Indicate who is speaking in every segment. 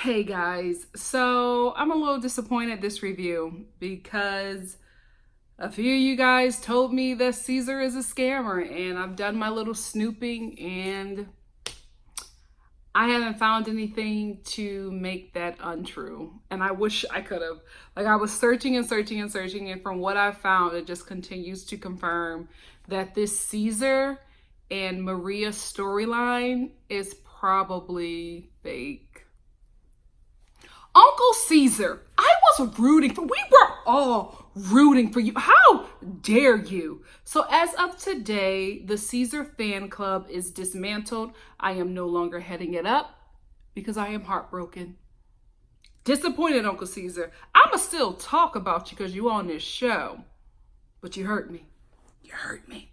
Speaker 1: Hey guys, so I'm a little disappointed this review because a few of you guys told me that Caesar is a scammer, and I've done my little snooping and I haven't found anything to make that untrue. And I wish I could have. Like, I was searching and searching and searching, and from what I found, it just continues to confirm that this Caesar and Maria storyline is probably fake. Uncle Caesar, I was rooting for, we were all rooting for you. How dare you? So as of today, the Caesar fan club is dismantled. I am no longer heading it up because I am heartbroken. Disappointed, Uncle Caesar. I'ma still talk about you because you on this show, but you hurt me. You hurt me.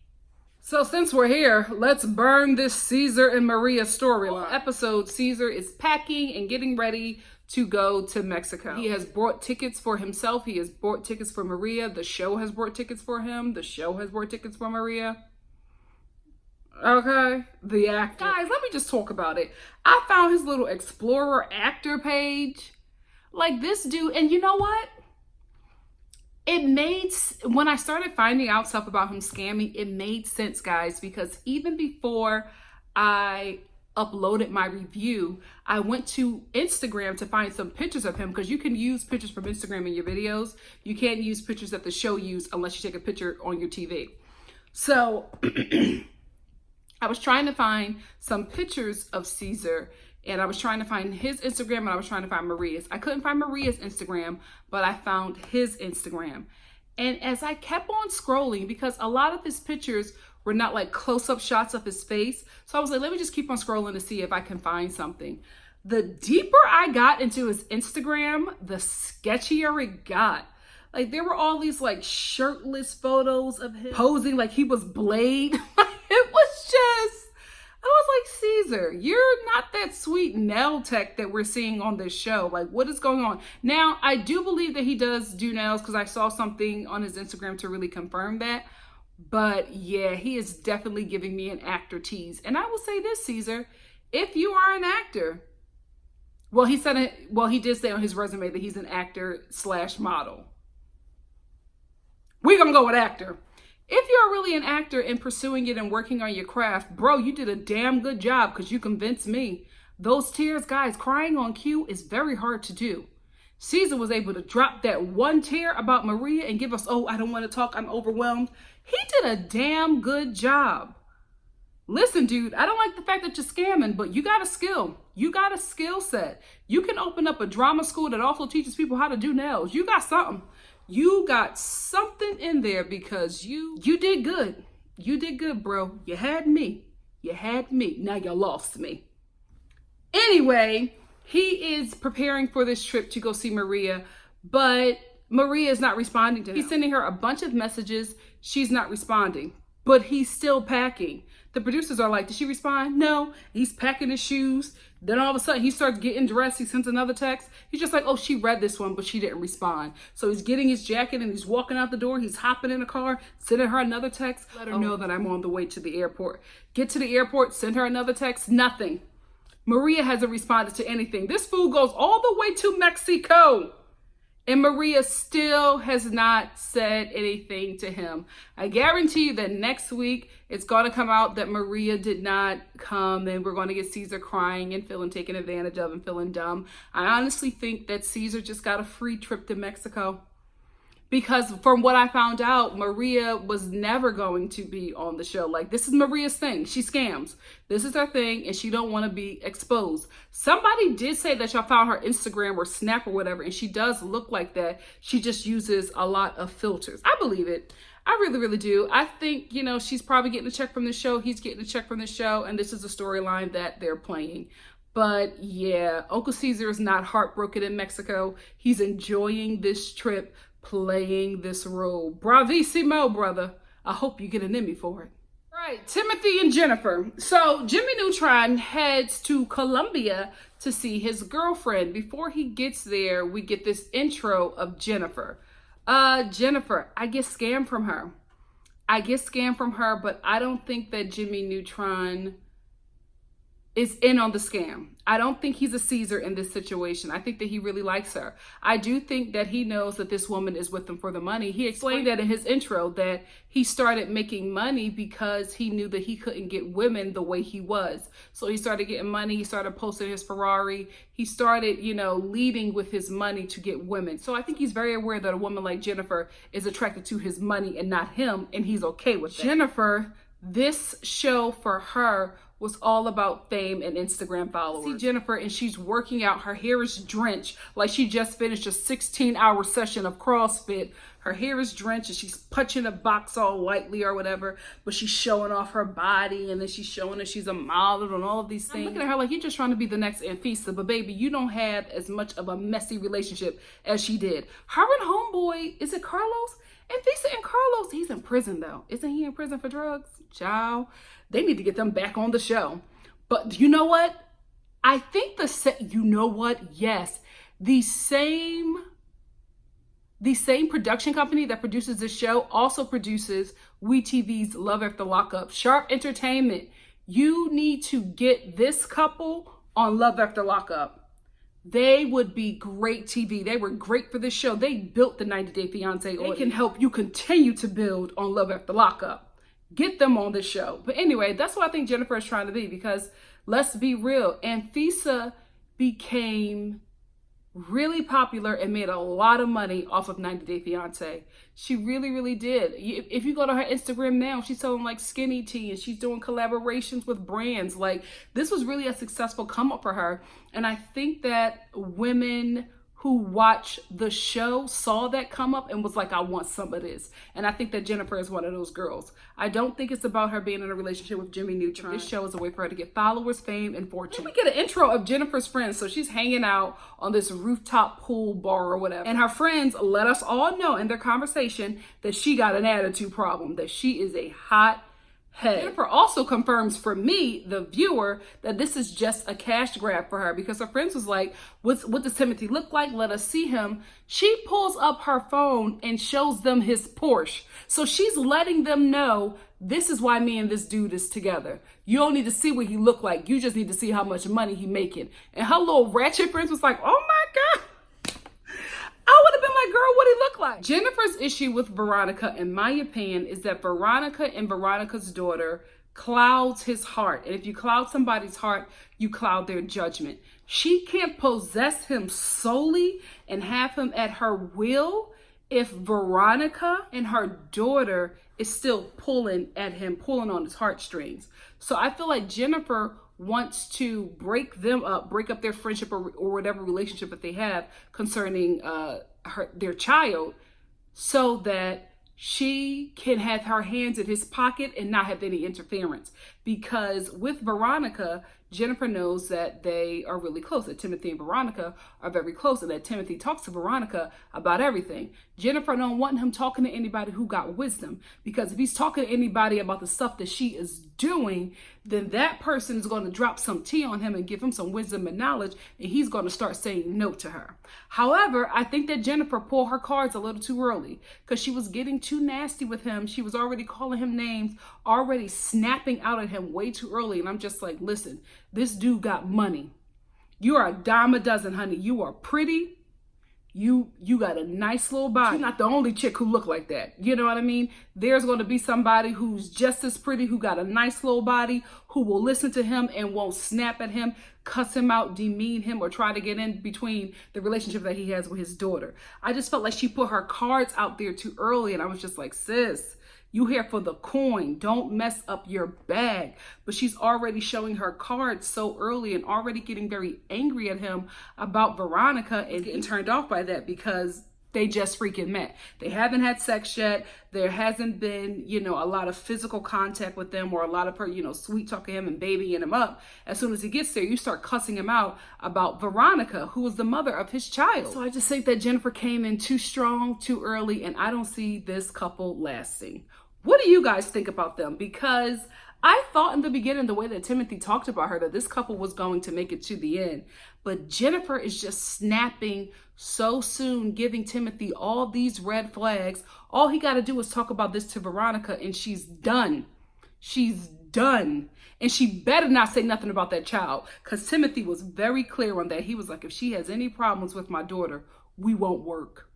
Speaker 1: So since we're here, let's burn this Caesar and Maria storyline. Episode, Caesar is packing and getting ready to go to Mexico. He has bought tickets for himself. He has bought tickets for Maria. The show has bought tickets for him. The show has bought tickets for Maria. Okay, the actor. Guys, let me just talk about it. I found his little Explorer actor page. Like, this dude, and you know what? It made, when I started finding out stuff about him scamming, it made sense, guys, because even before I uploaded my review, I went to Instagram to find some pictures of him, because you can use pictures from Instagram in your videos. You can't use pictures that the show used unless you take a picture on your TV. So I was trying to find some pictures of Caesar, and I was trying to find his Instagram, and I was trying to find Maria's. I couldn't find Maria's Instagram, but I found his Instagram. And as I kept on scrolling, because a lot of his pictures were not like close-up shots of his face, so I was like, let me just keep on scrolling to see if I can find something. The deeper I got into his Instagram, the sketchier it got. Like, there were all these like shirtless photos of him posing like he was Blade. It was just, I was like, Caesar, you're not that sweet nail tech that we're seeing on this show. Like, what is going on? Now, I do believe that he does do nails, because I saw something on his Instagram to really confirm that. But yeah, he is definitely giving me an actor tease. And I will say this, Caesar, if you are an actor, well, he said it, well, he did say on his resume that he's an actor / model. We're gonna go with actor. If you're really an actor and pursuing it and working on your craft, bro, you did a damn good job, because you convinced me. Those tears, guys, crying on cue is very hard to do. Caesar was able to drop that one tear about Maria and give us, oh, I don't want to talk, I'm overwhelmed. He did a damn good job. Listen, dude, I don't like the fact that you're scamming, but you got a skill. You got a skill set. You can open up a drama school that also teaches people how to do nails. You got something. You got something in there, because you did good. You did good, bro. You had me. You had me. Now you lost me. Anyway, he is preparing for this trip to go see Maria, but Maria is not responding to him. He's sending her a bunch of messages. She's not responding, but he's still packing. The producers are like, did she respond? No. He's packing his shoes. Then all of a sudden he starts getting dressed. He sends another text. He's just like, oh, she read this one, but she didn't respond. So he's getting his jacket and he's walking out the door. He's hopping in the car, sending her another text. Let her know that I'm on the way to the airport. Get to the airport, send her another text. Nothing. Maria hasn't responded to anything. This fool goes all the way to Mexico, and Maria still has not said anything to him. I guarantee you that next week it's going to come out that Maria did not come, and we're going to get Caesar crying and feeling taken advantage of and feeling dumb. I honestly think that Caesar just got a free trip to Mexico, because from what I found out, Maria was never going to be on the show. Like, this is Maria's thing. She scams. This is her thing, and she don't want to be exposed. Somebody did say that y'all found her Instagram or Snap or whatever, and she does look like that. She just uses a lot of filters. I believe it. I really, really do. I think, you know, she's probably getting a check from the show. He's getting a check from the show, and this is a storyline that they're playing. But yeah, Uncle Caesar is not heartbroken in Mexico. He's enjoying this trip, playing this role. Bravissimo, brother. I hope you get an Emmy for it. Right, Timothy and Jennifer. So Jimmy Neutron heads to Colombia to see his girlfriend. Before he gets there, we get this intro of Jennifer. Jennifer, I get scammed from her. but I don't think that Jimmy Neutron is in on the scam. I don't think he's a Caesar in this situation. I think that he really likes her. I do think that he knows that this woman is with him for the money. He explained that in his intro, that he started making money because he knew that he couldn't get women the way he was. So he started getting money. He started posting his Ferrari. He started, leading with his money to get women. So I think he's very aware that a woman like Jennifer is attracted to his money and not him. And he's okay with that. Jennifer, this show for her was all about fame and Instagram followers. See Jennifer, and she's working out. Her hair is drenched, like she just finished a 16-hour session of CrossFit. Her hair is drenched and she's punching a box all lightly or whatever, but she's showing off her body, and then she's showing that she's a model and all of these things. I'm looking at her like, you're just trying to be the next Anfisa, but baby, you don't have as much of a messy relationship as she did. Her and homeboy, is it Carlos? Anfisa and Carlos, he's in prison though. Isn't he in prison for drugs? Child, they need to get them back on the show. But you know what? I think yes, the same production company that produces this show also produces WeTV's Love After Lockup. Sharp Entertainment, you need to get this couple on Love After Lockup. They would be great TV. They were great for this show. They built the 90 Day Fiancé audience. They can help you continue to build on Love After Lockup. Get them on this show. But anyway, that's what I think Jennifer is trying to be, because let's be real, Anfisa became really popular and made a lot of money off of 90 Day Fiancé. She really, really did. If you go to her Instagram now, she's selling like skinny tea and she's doing collaborations with brands. Like, this was really a successful come up for her. And I think that women who watch the show saw that come up and was like, I want some of this. And I think that Jennifer is one of those girls. I don't think it's about her being in a relationship with Jimmy Neutron. This show is a way for her to get followers, fame, and fortune. We get an intro of Jennifer's friends. So she's hanging out on this rooftop pool bar or whatever. And her friends let us all know in their conversation that she got an attitude problem, that she is a hot head. Jennifer also confirms for me, the viewer, that this is just a cash grab for her, because her friends was like, what does Timothy look like? Let us see him. She pulls up her phone and shows them his Porsche. So she's letting them know, this is why me and this dude is together. You don't need to see what he look like. You just need to see how much money he making. And her little ratchet friends was like, oh my God. I would have been like, girl, what he look like? Jennifer's issue with Veronica, in my opinion, is that Veronica and Veronica's daughter clouds his heart. And if you cloud somebody's heart, you cloud their judgment. She can't possess him solely and have him at her will if Veronica and her daughter is still pulling at him, pulling on his heartstrings. So I feel like Jennifer wants to break them up, break up their friendship or whatever relationship that they have concerning their child, so that she can have her hands in his pocket and not have any interference. Because with Veronica, Jennifer knows that they are really close, that Timothy and Veronica are very close, and that Timothy talks to Veronica about everything. Jennifer don't want him talking to anybody who got wisdom, because if he's talking to anybody about the stuff that she is doing, then that person is going to drop some tea on him and give him some wisdom and knowledge, and he's going to start saying no to her. However, I think that Jennifer pulled her cards a little too early, because she was getting too nasty with him. She was already calling him names, already snapping out at him way too early. And I'm just like, listen, this dude got money. You are a dime a dozen, honey. You are pretty. You got a nice little body. You're not the only chick who look like that. You know what I mean? There's going to be somebody who's just as pretty, who got a nice little body, who will listen to him and won't snap at him, cuss him out, demean him, or try to get in between the relationship that he has with his daughter. I just felt like she put her cards out there too early, and I was just like, sis, you here for the coin. Don't mess up your bag. But she's already showing her cards so early and already getting very angry at him about Veronica and getting turned off by that, because they just freaking met. They haven't had sex yet. There hasn't been, a lot of physical contact with them, or a lot of her, sweet talking him and babying him up. As soon as he gets there, you start cussing him out about Veronica, who is the mother of his child. So I just think that Jennifer came in too strong, too early, and I don't see this couple lasting. What do you guys think about them? Because I thought in the beginning, the way that Timothy talked about her, that this couple was going to make it to the end. But Jennifer is just snapping so soon, giving Timothy all these red flags. All he got to do is talk about this to Veronica, and she's done. She's done. And she better not say nothing about that child, because Timothy was very clear on that. He was like, if she has any problems with my daughter, we won't work.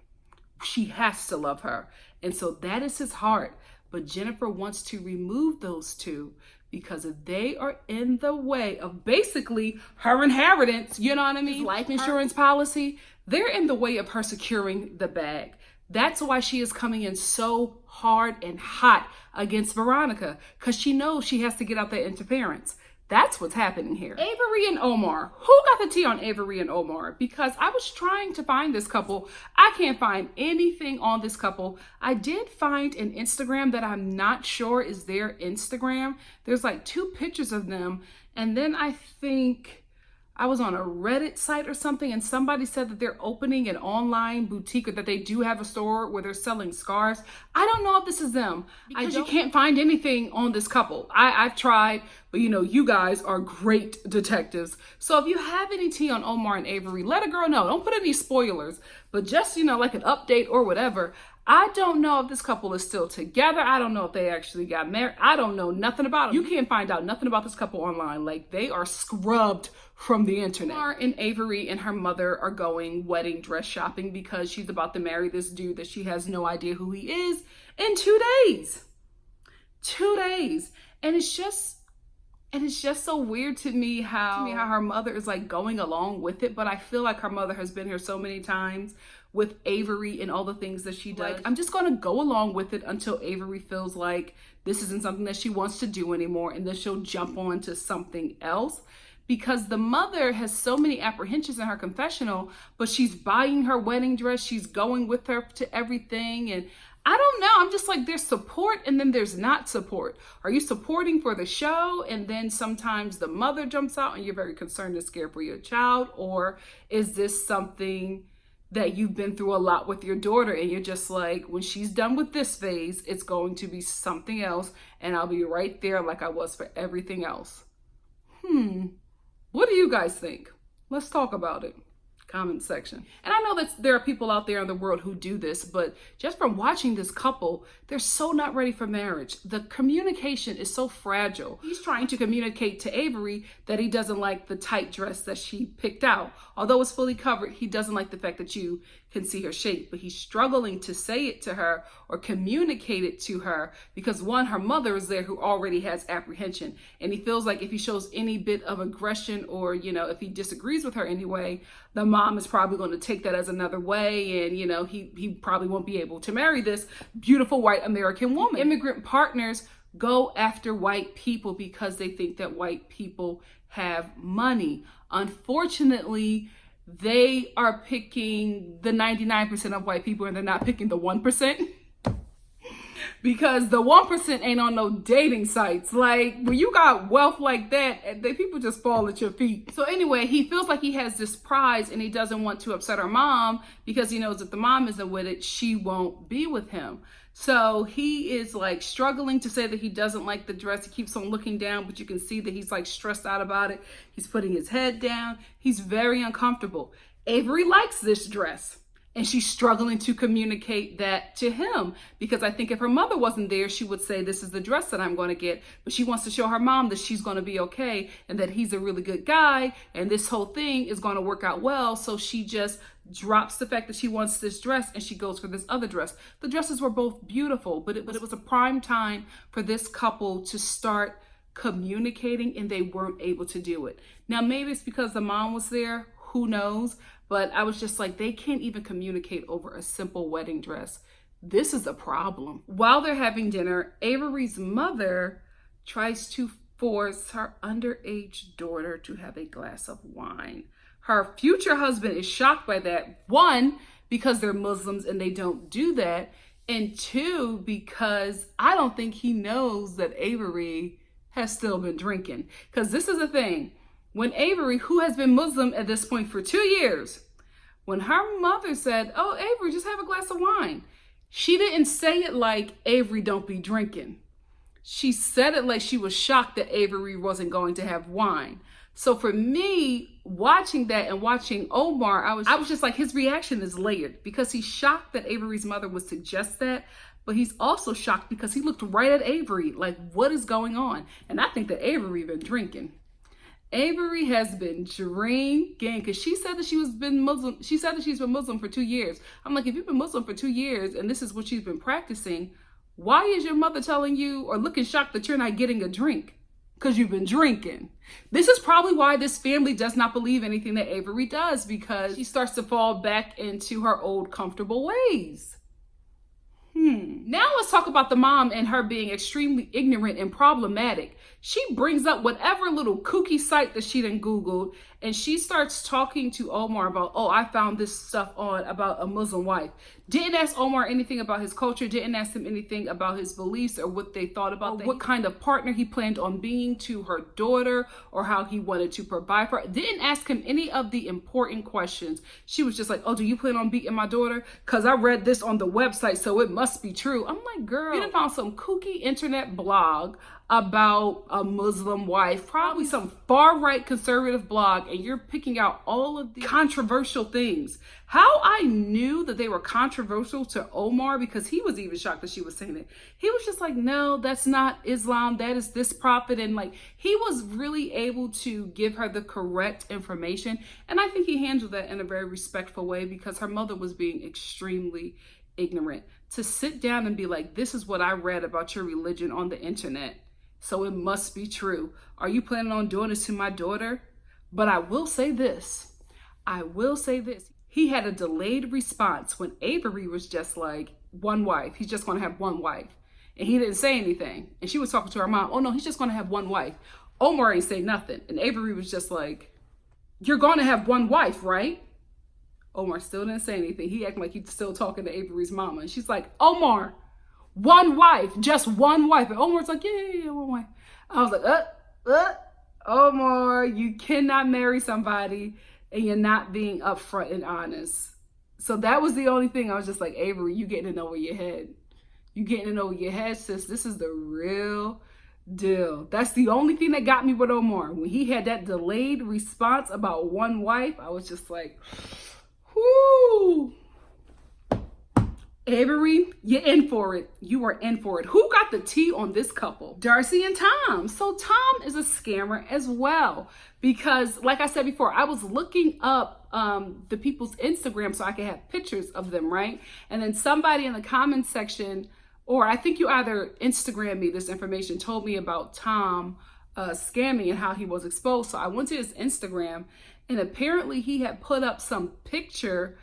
Speaker 1: She has to love her. And so that is his heart. But Jennifer wants to remove those two because if they are in the way of basically her inheritance, you know what I mean? Life insurance policy, they're in the way of her securing the bag. That's why she is coming in so hard and hot against Veronica, because she knows she has to get out that interference. That's what's happening here. Avery and Omar. Who got the tea on Avery and Omar? Because I was trying to find this couple. I can't find anything on this couple. I did find an Instagram that I'm not sure is their Instagram. There's like 2 pictures of them. And then I think I was on a Reddit site or something, and somebody said that they're opening an online boutique, or that they do have a store where they're selling scarves. I don't know if this is them, because you can't find anything on this couple. I've tried, but you guys are great detectives. So if you have any tea on Omar and Avery, let a girl know. Don't put any spoilers, but just, like an update or whatever. I don't know if this couple is still together. I don't know if they actually got married. I don't know nothing about them. You can't find out nothing about this couple online. Like, they are scrubbed from the internet. Omar and Avery and her mother are going wedding dress shopping because she's about to marry this dude that she has no idea who he is in 2 days. 2 days. And it's just so weird to me how her mother is like going along with it. But I feel like her mother has been here so many times with Avery and all the things that she does. Like, I'm just going to go along with it until Avery feels like this isn't something that she wants to do anymore, and then she'll jump on to something else. Because the mother has so many apprehensions in her confessional, but she's buying her wedding dress. She's going with her to everything. And I don't know. I'm just like, there's support and then there's not support. Are you supporting for the show? And then sometimes the mother jumps out and you're very concerned and scared for your child? Or is this something that you've been through a lot with your daughter and you're just like, when she's done with this phase, it's going to be something else, and I'll be right there like I was for everything else? What do you guys think? Let's talk about it. Comment section. And I know that there are people out there in the world who do this, but just from watching this couple, they're so not ready for marriage. The communication is so fragile. He's trying to communicate to Avery that he doesn't like the tight dress that she picked out. Although it's fully covered, he doesn't like the fact that you can see her shape, but he's struggling to say it to her or communicate it to her because, one, her mother is there who already has apprehension, and he feels like if he shows any bit of aggression or, if he disagrees with her anyway, the mom is probably going to take that as another way, and, he probably won't be able to marry this beautiful white American woman. Immigrant partners go after white people because they think that white people have money. Unfortunately, they are picking the 99% of white people and they're not picking the 1%. Because the 1% ain't on no dating sites. Like, when you got wealth like that, people just fall at your feet. So anyway, he feels like he has this prize and he doesn't want to upset her mom because he knows if the mom isn't with it, she won't be with him. So he is like struggling to say that he doesn't like the dress. He keeps on looking down, but you can see that he's like stressed out about it. He's putting his head down. He's very uncomfortable. Avery likes this dress, and she's struggling to communicate that to him because I think if her mother wasn't there, she would say, this is the dress that I'm going to get. But she wants to show her mom that she's going to be okay and that he's a really good guy and this whole thing is going to work out well. So she just drops the fact that she wants this dress and she goes for this other dress. The dresses were both beautiful, but it was a prime time for this couple to start communicating, and they weren't able to do it. Now, maybe it's because the mom was there, who knows? But I was just like, they can't even communicate over a simple wedding dress. This is a problem. While they're having dinner, Avery's mother tries to force her underage daughter to have a glass of wine. Her future husband is shocked by that. One, because they're Muslims and they don't do that. And two, because I don't think he knows that Avery has still been drinking. Because this is the thing. When Avery, who has been Muslim at this point for 2 years, when her mother said, oh, Avery, just have a glass of wine, she didn't say it like, Avery, don't be drinking. She said it like she was shocked that Avery wasn't going to have wine. So for me, watching that and watching Omar, I was just like, his reaction is layered because he's shocked that Avery's mother would suggest that. But he's also shocked because he looked right at Avery, like, what is going on? And I think that Avery been drinking. Avery has been drinking because she said that she's been Muslim. She said that she's been Muslim for 2 years. I'm like, if you've been Muslim for 2 years and this is what she's been practicing, why is your mother telling you or looking shocked that you're not getting a drink? Because you've been drinking. This is probably why this family does not believe anything that Avery does, because she starts to fall back into her old comfortable ways. Now let's talk about the mom and her being extremely ignorant and problematic. She brings up whatever little kooky site that she done Googled, and she starts talking to Omar about, oh, I found this stuff on about a Muslim wife. Didn't ask Omar anything about his culture, didn't ask him anything about his beliefs or what they thought about what kind of partner he planned on being to her daughter or how he wanted to provide for her. Didn't ask him any of the important questions. She was just like, oh, do you plan on beating my daughter? Because I read this on the website, so it must be true. I'm like, girl, you done found some kooky internet blog about a Muslim wife, probably some far-right conservative blog, and you're picking out all of the controversial things. How I knew that they were controversial to Omar, because he was even shocked that she was saying it. He was just like, no, that's not Islam, that is this prophet. And like, he was really able to give her the correct information. And I think he handled that in a very respectful way, because her mother was being extremely ignorant. To sit down and be like, this is what I read about your religion on the internet, so it must be true. Are you planning on doing this to my daughter? But I will say this. He had a delayed response when Avery was just like, one wife. He's just going to have one wife. And he didn't say anything. And she was talking to her mom. Oh, no, he's just going to have one wife. Omar ain't say nothing. And Avery was just like, you're going to have one wife, right? Omar still didn't say anything. He acted like he's still talking to Avery's mama. And she's like, Omar, one wife, just one wife. And Omar's like, yeah, one wife. I was like, Omar, you cannot marry somebody and you're not being upfront and honest. So that was the only thing. I was just like, Avery, you getting in over your head. You getting in over your head, sis. This is the real deal. That's the only thing that got me with Omar. When he had that delayed response about one wife, I was just like, whoo. Avery, you're in for it. You are in for it. Who got the tea on this couple? Darcy and Tom. So Tom is a scammer as well, because like I said before, I was looking up the people's Instagram so I could have pictures of them, right? And then somebody in the comments section, or I think you either Instagram me this information, told me about Tom scamming and how he was exposed. So I went to his Instagram, and apparently he had put up some picture.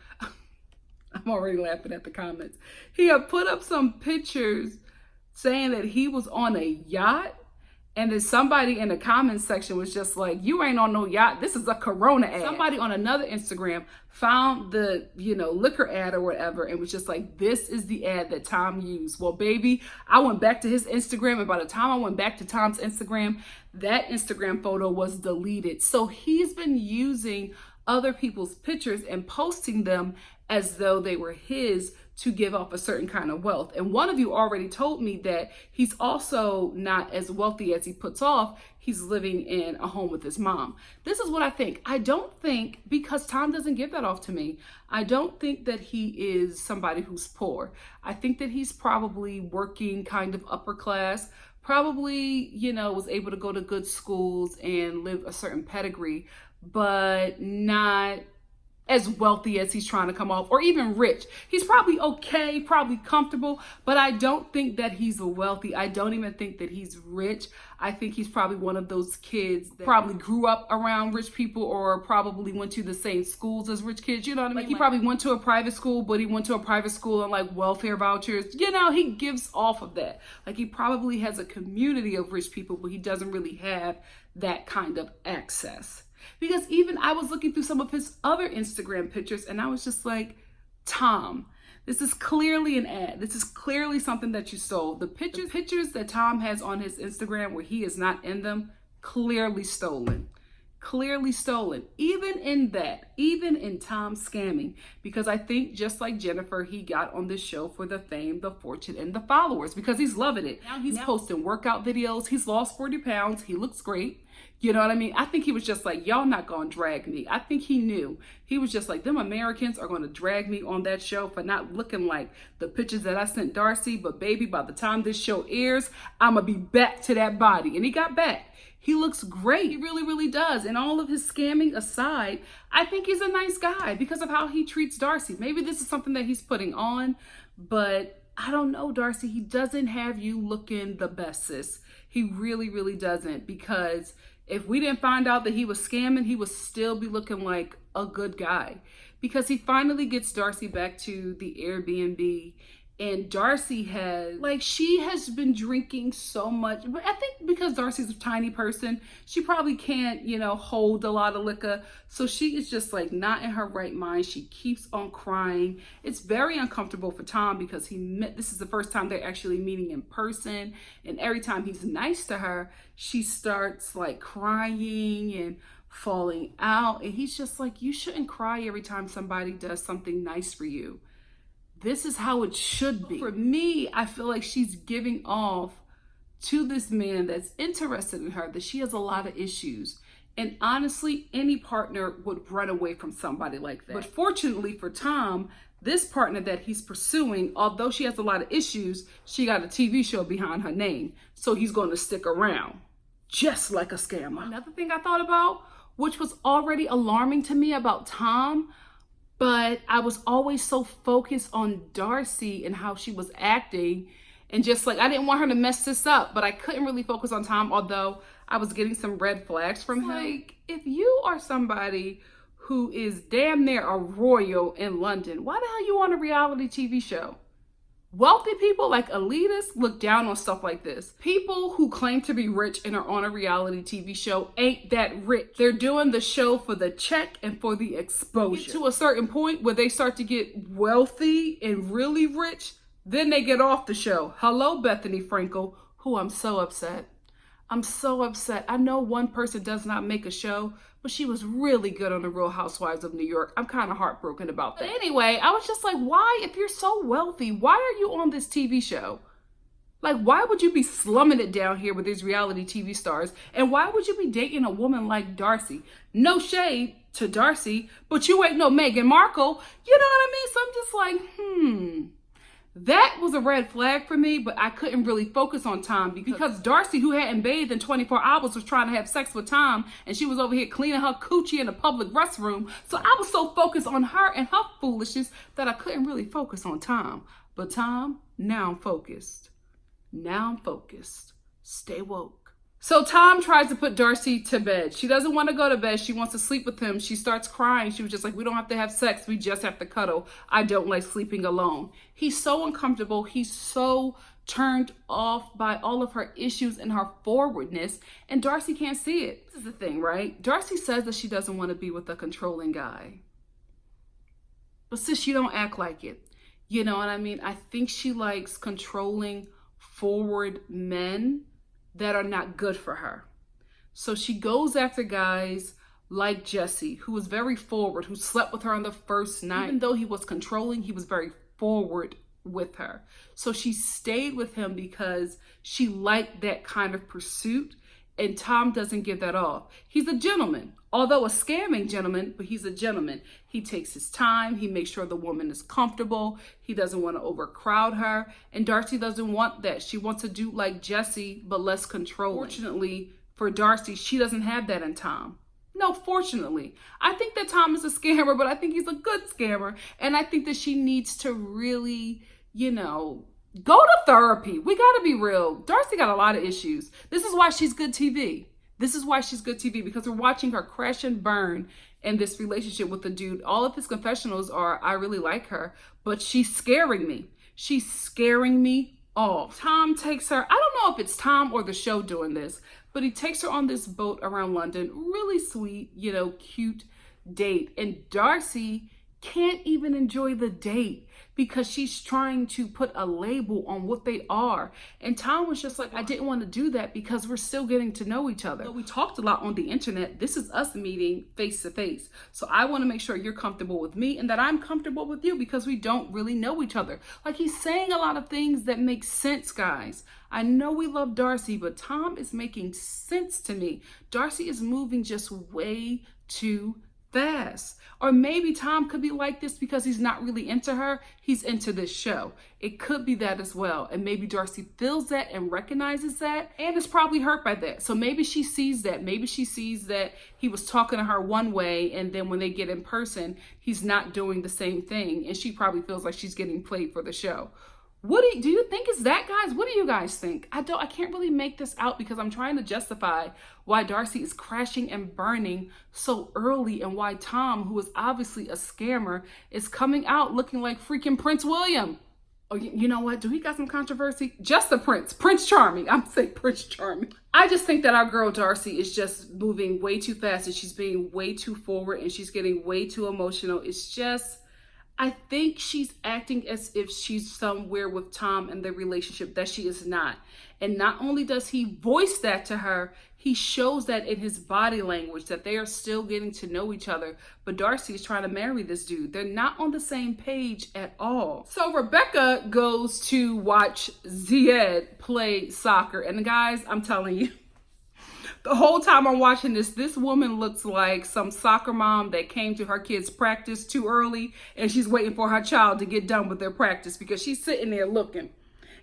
Speaker 1: I'm already laughing at the comments. He had put up some pictures saying that he was on a yacht. And then somebody in the comments section was just like, you ain't on no yacht. This is a Corona ad. Somebody on another Instagram found the, liquor ad or whatever, and was just like, this is the ad that Tom used. Well, baby, I went back to his Instagram, and by the time I went back to Tom's Instagram, that Instagram photo was deleted. So he's been using other people's pictures and posting them as though they were his to give off a certain kind of wealth. And one of you already told me that he's also not as wealthy as he puts off. He's living in a home with his mom. This is what I think. I don't think, because Tom doesn't give that off to me, I don't think that he is somebody who's poor. I think that he's probably working kind of upper class, probably, was able to go to good schools and live a certain pedigree, but not as wealthy as he's trying to come off, or even rich. He's probably okay, probably comfortable, but I don't think that he's wealthy. I don't even think that he's rich. I think he's probably one of those kids that probably grew up around rich people, or probably went to the same schools as rich kids. You know what I mean? Like, he probably went to a private school, but he went to a private school on like welfare vouchers. He gives off of that. Like, he probably has a community of rich people, but he doesn't really have that kind of access. Because even I was looking through some of his other Instagram pictures, and I was just like, Tom, this is clearly an ad. This is clearly something that you sold. The pictures that Tom has on his Instagram where he is not in them, clearly stolen. clearly stolen, even in Tom scamming, because I think just like Jennifer, he got on this show for the fame, the fortune, and the followers, because he's loving it. Now he's posting workout videos. He's lost 40 pounds. He looks great. You know what I mean? I think he was just like, y'all not gonna drag me. I think he knew. He was just like, them Americans are gonna drag me on that show for not looking like the pictures that I sent Darcy, but baby, by the time this show airs, I'm gonna be back to that body. And he got back. He looks great. He really, really does. And all of his scamming aside, I think he's a nice guy because of how he treats Darcy. Maybe this is something that he's putting on, but I don't know, Darcy. He doesn't have you looking the best, sis. He really, really doesn't, because if we didn't find out that he was scamming, he would still be looking like a good guy, because he finally gets Darcy back to the Airbnb. And Darcy she has been drinking so much. But I think because Darcy's a tiny person, she probably can't, hold a lot of liquor. So she is just like not in her right mind. She keeps on crying. It's very uncomfortable for Tom, because this is the first time they're actually meeting in person. And every time he's nice to her, she starts like crying and falling out. And he's just like, you shouldn't cry every time somebody does something nice for you. This is how it should be. For me, I feel like she's giving off to this man that's interested in her, that she has a lot of issues. And honestly, any partner would run away from somebody like that. But fortunately for Tom, this partner that he's pursuing, although she has a lot of issues, she got a TV show behind her name. So he's going to stick around, just like a scammer. Another thing I thought about, which was already alarming to me about Tom, but I was always so focused on Darcy and how she was acting, and just like, I didn't want her to mess this up, but I couldn't really focus on Tom, although I was getting some red flags from him. Like, if you are somebody who is damn near a royal in London, why the hell you on a reality TV show? Wealthy people, like elitists, look down on stuff like this. People who claim to be rich and are on a reality TV show ain't that rich. They're doing the show for the check and for the exposure. Get to a certain point where they start to get wealthy and really rich, then they get off the show. Hello, Bethany Frankel, who I'm so upset. I'm so upset. I know one person does not make a show, but she was really good on The Real Housewives of New York. I'm kind of heartbroken about that. But anyway, I was just like, why, if you're so wealthy, why are you on this TV show? Like, why would you be slumming it down here with these reality TV stars? And why would you be dating a woman like Darcy? No shade to Darcy, but you ain't no Meghan Markle. You know what I mean? So I'm just like, that was a red flag for me, but I couldn't really focus on Tom because Darcy, who hadn't bathed in 24 hours, was trying to have sex with Tom, and she was over here cleaning her coochie in a public restroom. So I was so focused on her and her foolishness that I couldn't really focus on Tom. But Tom, now I'm focused. Now I'm focused. Stay woke. So Tom tries to put Darcy to bed. She doesn't want to go to bed. She wants to sleep with him. She starts crying. She was just like, we don't have to have sex. We just have to cuddle. I don't like sleeping alone. He's so uncomfortable. He's so turned off by all of her issues and her forwardness. And Darcy can't see it. This is the thing, right? Darcy says that she doesn't want to be with a controlling guy. But sis, you don't act like it. You know what I mean? I think she likes controlling forward men that are not good for her. So she goes after guys like Jesse, who was very forward, who slept with her on the first night. Even though he was controlling, he was very forward with her. So she stayed with him because she liked that kind of pursuit, and Tom doesn't give that off. He's a gentleman, although a scamming gentleman, but he's a gentleman. He takes his time. He makes sure the woman is comfortable. He doesn't want to overcrowd her. And Darcy doesn't want that. She wants to do like Jesse, but less controlling. Fortunately for Darcy, she doesn't have that in Tom. No, fortunately. I think that Tom is a scammer, but I think he's a good scammer. And I think that she needs to really, go to therapy. We got to be real. Darcy got a lot of issues. This is why she's good TV. This is why she's good TV, because we're watching her crash and burn in this relationship with the dude. All of his confessionals are, I really like her, but she's scaring me. She's scaring me off. Tom takes her, I don't know if it's Tom or the show doing this, but he takes her on this boat around London. Really sweet, cute date. And Darcy can't even enjoy the date because she's trying to put a label on what they are. And Tom was just like, I didn't want to do that because we're still getting to know each other. But we talked a lot on the internet. This is us meeting face to face. So I want to make sure you're comfortable with me and that I'm comfortable with you because we don't really know each other. Like, he's saying a lot of things that make sense, guys. I know we love Darcy, but Tom is making sense to me. Darcy is moving just way too fast. Or maybe Tom could be like this because he's not really into her. He's into this show. It could be that as well. And maybe Darcy feels that and recognizes that and is probably hurt by that. So maybe she sees that. Maybe she sees that he was talking to her one way and then when they get in person, he's not doing the same thing. And she probably feels like she's getting played for the show. What do you think is that, guys? What do you guys think? I can't really make this out because I'm trying to justify why Darcy is crashing and burning so early and why Tom, who is obviously a scammer, is coming out looking like freaking Prince William. Oh, you know what? Do he got some controversy? Just the Prince. Prince Charming. I'm saying Prince Charming. I just think that our girl Darcy is just moving way too fast and she's being way too forward and she's getting way too emotional. It's just, I think she's acting as if she's somewhere with Tom in the relationship that she is not. And not only does he voice that to her, he shows that in his body language that they are still getting to know each other. But Darcy is trying to marry this dude. They're not on the same page at all. So Rebecca goes to watch Zied play soccer. And guys, I'm telling you, the whole time I'm watching this woman looks like some soccer mom that came to her kids' practice too early and she's waiting for her child to get done with their practice because she's sitting there looking.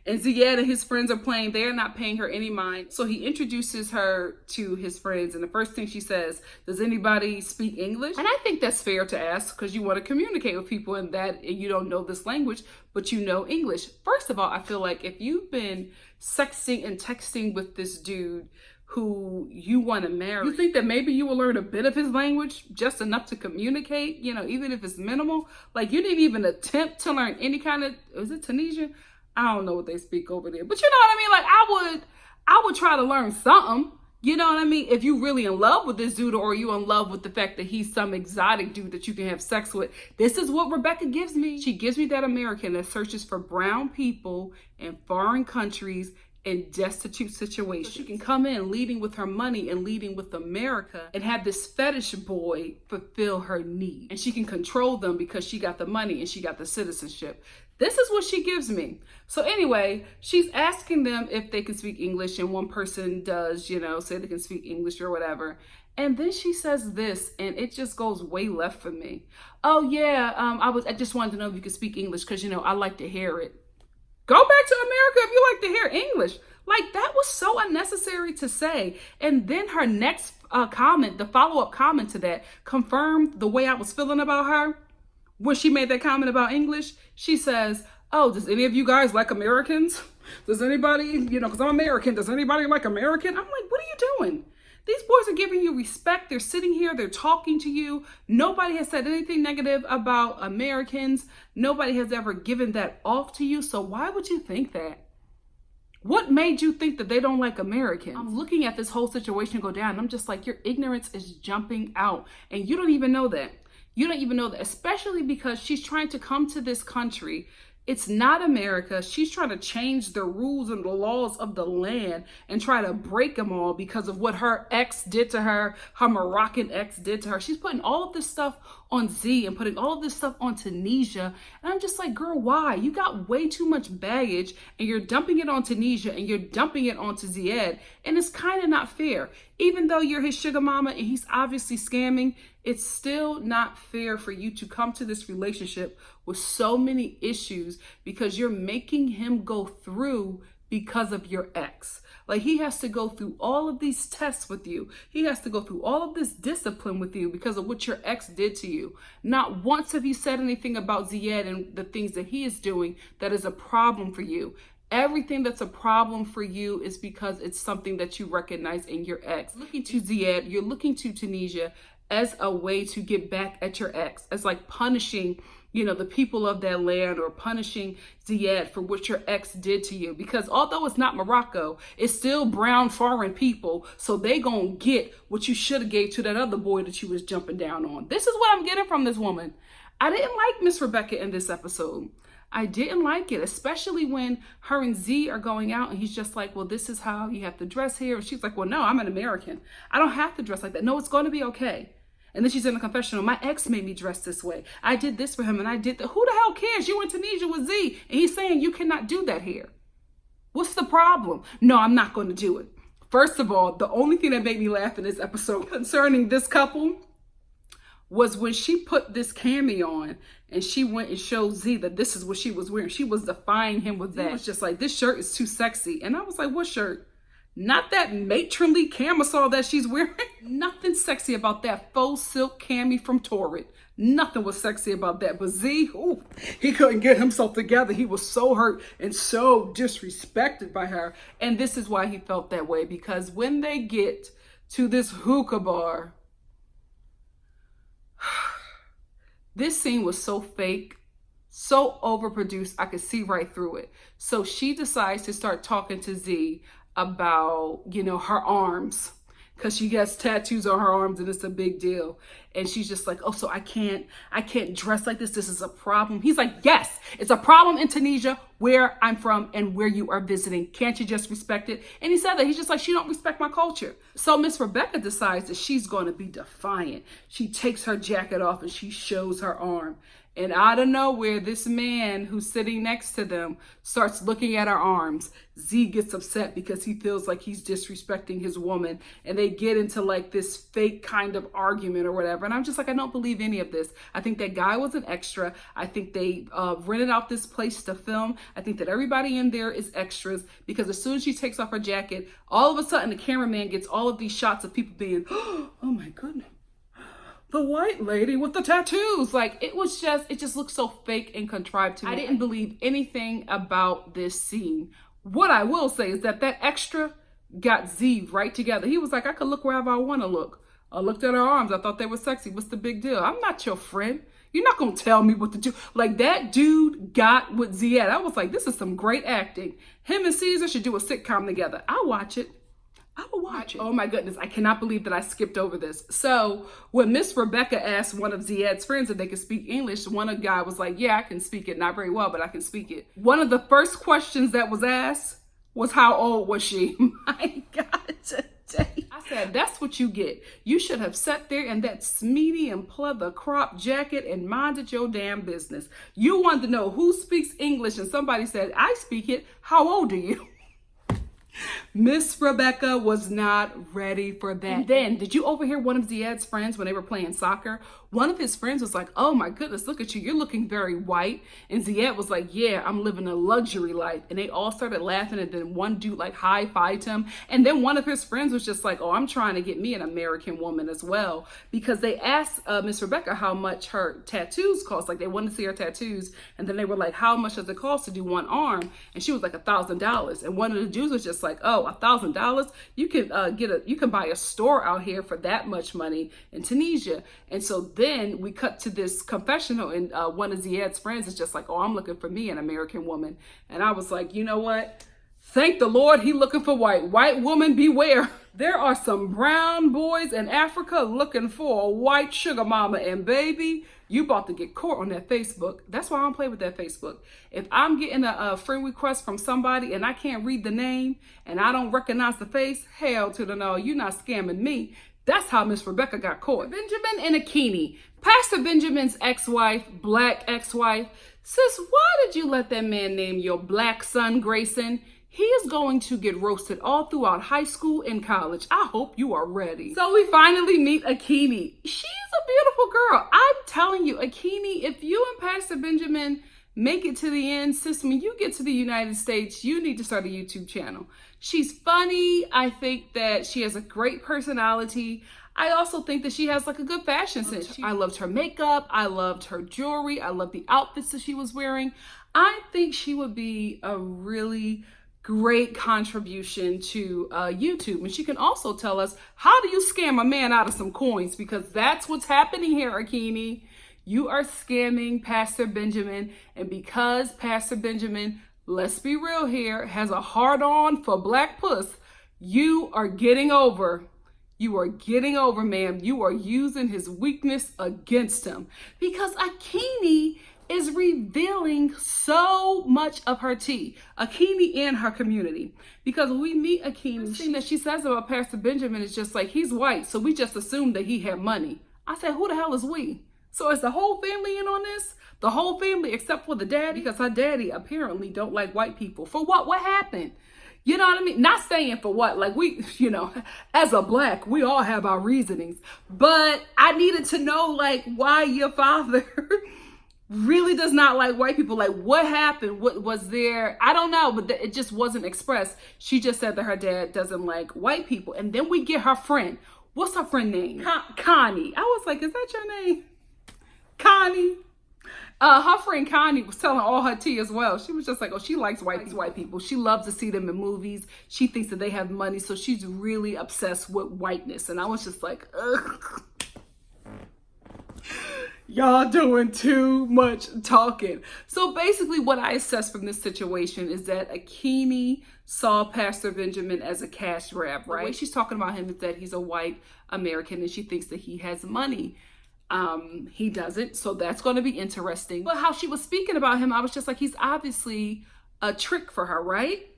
Speaker 1: And Zied and his friends are playing. They're not paying her any mind. So he introduces her to his friends. And the first thing she says, does anybody speak English? And I think that's fair to ask because you want to communicate with people in that and you don't know this language, but you know English. First of all, I feel like if you've been sexting and texting with this dude who you want to marry, you think that maybe you will learn a bit of his language, just enough to communicate, you know, even if it's minimal. Like, you didn't even attempt to learn any kind of, is it Tunisian? I don't know what they speak over there, but you know what I mean? Like, I would try to learn something. You know what I mean? If you really in love with this dude or you in love with the fact that he's some exotic dude that you can have sex with, this is what Rebecca gives me. She gives me that American that searches for brown people in foreign countries in destitute situations. So she can come in leading with her money and leading with America and have this fetish boy fulfill her need. And she can control them because she got the money and she got the citizenship. This is what she gives me. So anyway, she's asking them if they can speak English and one person does, you know, say they can speak English or whatever. And then she says this and it just goes way left for me. Oh yeah, I just wanted to know if you could speak English because, you know, I like to hear it. Go back to America if you like to hear English. Like, that was so unnecessary to say. And then her next comment, the follow-up comment to that, confirmed the way I was feeling about her. When she made that comment about English, she says, oh, does any of you guys like Americans? Does anybody, you know, because I'm American, does anybody like American? I'm like, what are you doing? These boys are giving you respect. They're sitting here. They're talking to you. Nobody has said anything negative about Americans. Nobody has ever given that off to you. So why would you think that? What made you think that they don't like Americans? I'm looking at this whole situation go down. And I'm just like, your ignorance is jumping out. And you don't even know that. You don't even know that, especially because she's trying to come to this country. It's not America. She's trying to change the rules and the laws of the land and try to break them all because of what her ex did to her, her Moroccan ex did to her. She's putting all of this stuff on Z and putting all of this stuff on Tunisia. And I'm just like, girl, why? You got way too much baggage and you're dumping it on Tunisia and you're dumping it onto Zied. And it's kind of not fair. Even though you're his sugar mama and he's obviously scamming, it's still not fair for you to come to this relationship with so many issues because you're making him go through because of your ex. Like, he has to go through all of these tests with you. He has to go through all of this discipline with you because of what your ex did to you. Not once have you said anything about Zied and the things that he is doing that is a problem for you. Everything that's a problem for you is because it's something that you recognize in your ex. Looking to Zied, you're looking to Tunisia. as a way to get back at your ex, as like punishing, you know, the people of that land, or punishing Ziad for what your ex did to you. Because although it's not Morocco, it's still brown foreign people. So they gonna get what you should have gave to that other boy that you was jumping down on. This is what I'm getting from this woman. I didn't like Miss Rebecca in this episode. I didn't like it, especially when her and Z are going out and he's just like, well, this is how you have to dress here. And she's like, well, no, I'm an American. I don't have to dress like that. No, it's going to be okay. And then she's in the confessional. My ex made me dress this way. I did this for him and I did that. Who the hell cares? You in Tunisia with Z and he's saying you cannot do that here. What's the problem? No, I'm not going to do it. First of all, the only thing that made me laugh in this episode concerning this couple was when she put this cami on and she went and showed Z that this is what she was wearing. She was defying him with that. It was just like, this shirt is too sexy. And I was like, what shirt? Not that matronly camisole that she's wearing. Nothing sexy about that faux silk cami from Torrid. Nothing was sexy about that. But Z, ooh, he couldn't get himself together. He was so hurt and so disrespected by her. And this is why he felt that way. Because when they get to this hookah bar, this scene was so fake, so overproduced, I could see right through it. So she decides to start talking to Z about, you know, her arms, because she gets tattoos on her arms and it's a big deal. And she's just like, oh, so I can't dress like this. This is a problem. He's like, yes, it's a problem in Tunisia, where I'm from and where you are visiting. Can't you just respect it? And he said that. He's just like, she don't respect my culture. So Miss Rebecca decides that she's going to be defiant. She takes her jacket off and she shows her arm. And out of nowhere, this man who's sitting next to them starts looking at her arms. Z gets upset because he feels like he's disrespecting his woman. And they get into like this fake kind of argument or whatever. And I'm just like, I don't believe any of this. I think that guy was an extra. I think they rented out this place to film. I think that everybody in there is extras, because as soon as she takes off her jacket, all of a sudden the cameraman gets all of these shots of people being, oh my goodness, the white lady with the tattoos. Like, it just looked so fake and contrived to me. I didn't believe anything about this scene. What I will say is that extra got Z right together. He was like, I could look wherever I want to look. I looked at her arms. I thought they were sexy. What's the big deal? I'm not your friend. You're not going to tell me what to do. Like, that dude got with Ziad. I was like, this is some great acting. Him and Caesar should do a sitcom together. I'll watch it. I will watch it. Oh my goodness, I cannot believe that I skipped over this. So when Miss Rebecca asked one of Ziad's friends if they could speak English, one of the guy was like, yeah, I can speak it. Not very well, but I can speak it. One of the first questions that was asked was, how old was she? My God, today. I said, that's what you get. You should have sat there in that smeedy and pleather crop jacket and minded your damn business. You wanted to know who speaks English, and somebody said, I speak it. How old are you? Miss Rebecca was not ready for that. And then, did you overhear one of Ziad's friends when they were playing soccer? One of his friends was like, oh my goodness, look at you. You're looking very white. And Ziad was like, yeah, I'm living a luxury life. And they all started laughing. And then one dude like high-fived him. And then one of his friends was just like, oh, I'm trying to get me an American woman as well. Because they asked Miss Rebecca how much her tattoos cost. Like, they wanted to see her tattoos. And then they were like, how much does it cost to do one arm? And she was like, $1,000. And one of the dudes was just like, oh, $1,000? You can buy a store out here for that much money in Tunisia. And so then we cut to this confessional, and one of Ziad's friends is just like, oh, I'm looking for me an American woman. And I was like, you know what? Thank the Lord he looking for white. White woman beware. There are some brown boys in Africa looking for a white sugar mama, and baby, you about to get caught on that Facebook. That's why I don't play with that Facebook. If I'm getting a friend request from somebody and I can't read the name and I don't recognize the face, hell to the no, you're not scamming me. That's how Miss Rebecca got caught. Benjamin and Akini, Pastor Benjamin's ex-wife, black ex-wife. Sis, why did you let that man name your black son Grayson? He is going to get roasted all throughout high school and college. I hope you are ready. So we finally meet Akini. She's a beautiful girl. I'm telling you, Akini, if you and Pastor Benjamin make it to the end, sis, when you get to the United States, you need to start a YouTube channel. She's funny. I think that she has a great personality. I also think that she has like a good fashion sense. I loved her makeup. I loved her jewelry. I loved the outfits that she was wearing. I think she would be a really great contribution to YouTube. And she can also tell us, how do you scam a man out of some coins? Because that's what's happening here, Akini. You are scamming Pastor Benjamin. And because Pastor Benjamin, let's be real here, has a hard-on for black puss, you are getting over. You are getting over, ma'am. You are using his weakness against him. Because Akini is revealing so much of her tea. Akini and her community. Because when we meet Akini, the thing that she says about Pastor Benjamin is just like, he's white, so we just assumed that he had money. I said, who the hell is we? So is the whole family in on this? The whole family except for the daddy? Because her daddy apparently don't like white people. For what? What happened? You know what I mean? Not saying for what. Like we, you know, as a black, we all have our reasonings. But I needed to know like why your father really does not like white people. Like what happened? What was there? I don't know, but it just wasn't expressed. She just said that her dad doesn't like white people. And then we get her friend. What's her friend name? Connie. I was like, is that your name? Connie. Her friend Connie was telling all her tea as well. She was just like, oh, she likes white people. She loves to see them in movies. She thinks that they have money. So she's really obsessed with whiteness. And I was just like, ugh. Y'all doing too much talking. So basically what I assess from this situation is that Akini saw Pastor Benjamin as a cash grab, right? The way she's talking about him is that he's a white American and she thinks that he has money. He doesn't, so that's going to be interesting. But how she was speaking about him, I was just like, he's obviously a trick for her, right?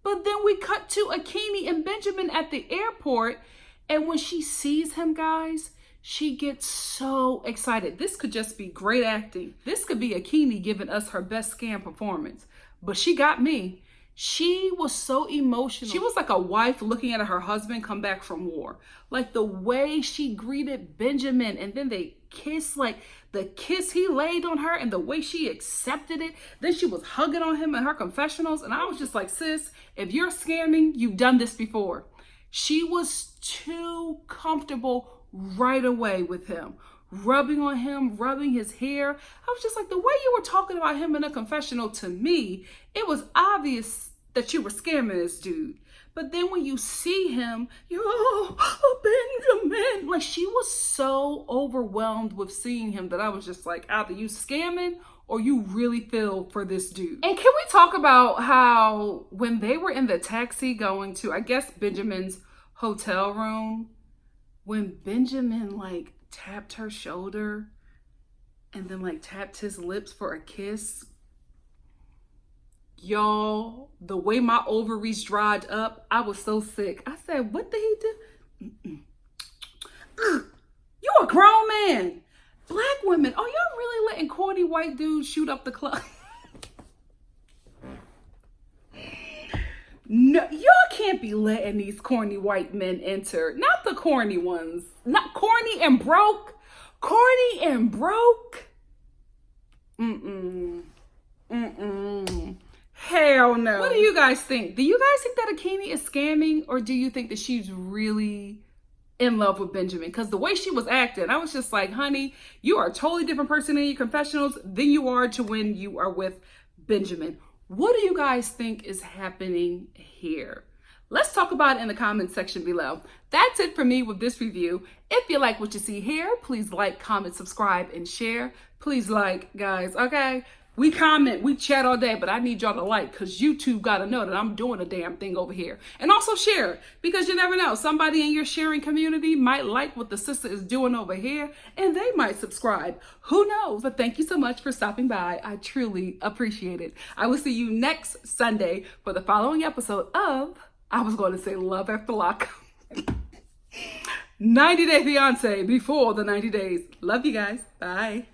Speaker 1: But then we cut to Akini and Benjamin at the airport, and when she sees him, guys, she gets so excited. This could just be great acting. This could be Akini giving us her best scam performance. But she got me. She was so emotional. She was like a wife looking at her husband come back from war. Like the way she greeted Benjamin and then they kissed, like the kiss he laid on her and the way she accepted it. Then she was hugging on him in her confessionals. And I was just like, sis, if you're scamming, you've done this before. She was too comfortable right away with him. Rubbing on him, rubbing his hair. I was just like, the way you were talking about him in a confessional, to me, it was obvious that you were scamming this dude. But then when you see him, you're, oh, Benjamin. Like she was so overwhelmed with seeing him that I was just like, either you scamming or you really feel for this dude. And can we talk about how when they were in the taxi going to, I guess, Benjamin's hotel room, when Benjamin like tapped her shoulder and then like tapped his lips for a kiss. Y'all, the way my ovaries dried up, I was so sick. I said, what did he do? You a grown man. Black women, oh, y'all really letting corny white dudes shoot up the club? No, y'all can't be letting these corny white men enter. Not the corny ones. Not corny and broke. Corny and broke. Hell no. What do you guys think? Do you guys think that Akini is scamming, or do you think that she's really in love with Benjamin? Because the way she was acting, I was just like, honey, you are a totally different person in your confessionals than you are to when you are with Benjamin. What do you guys think is happening here? Let's talk about it in the comment section below. That's it for me with this review. If you like what you see here, please like, comment, subscribe, and share. Please like, guys, okay? We comment, we chat all day, but I need y'all to like because YouTube got to know that I'm doing a damn thing over here. And also share, because you never know. Somebody in your sharing community might like what the sister is doing over here and they might subscribe. Who knows? But thank you so much for stopping by. I truly appreciate it. I will see you next Sunday for the following episode of, I was going to say Love After Lock. 90 Day Fiance before the 90 days. Love you guys. Bye.